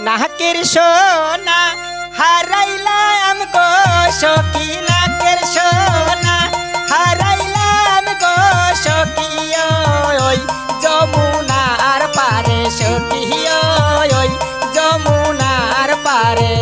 নাকের সোনা হারাইলাম গো সখী, নাকের সোনা হারাইলাম গো সখী, ওই যমুনার পারে সখী, ওই যমুনার পারে।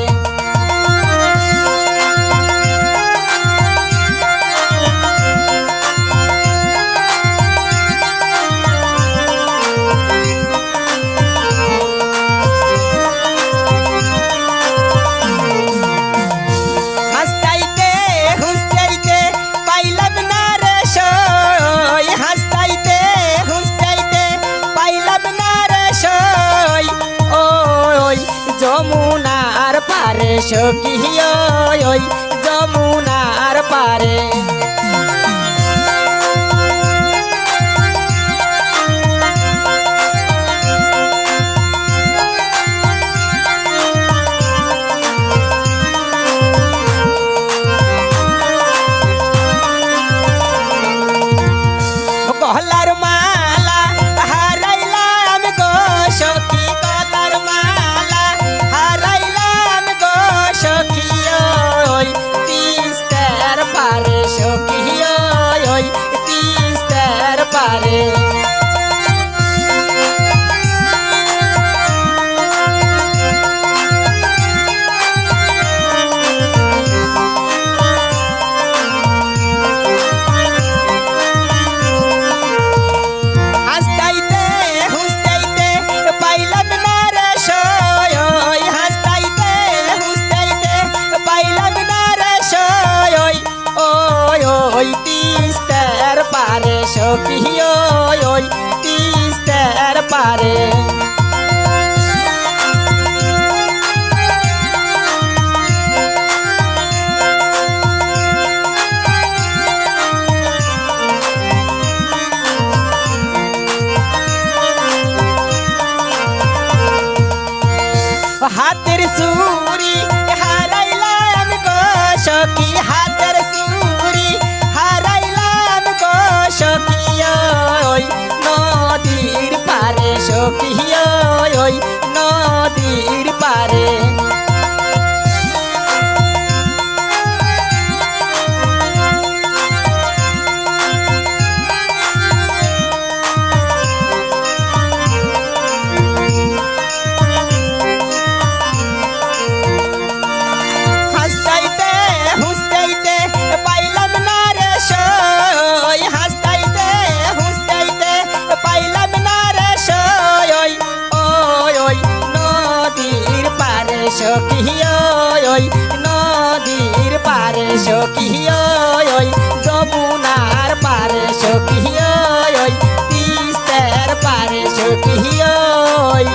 যমুনার পারে সখী, ওই যমুনার পারে। গলার মালা হারাইলাম গো সখী, গলার মালা হারাইলাম গো সখী, ওই তিস্তার পারে সখী, ওই তিস্তার পারে। ওই তিস্তার পারে সখী, ওই তিস্তার পারে। হাতের চুড়ি হারাইলাম গো সখী, হাতের চুড়ি হারাইলাম গো সখী, ওই নদীর পারে সখী, ওই নদীর পারে। সখী, ওই নদীর পারে সখী, ওই যমুনার পারে সখী, ওই তিস্তার পারে সখী, ওই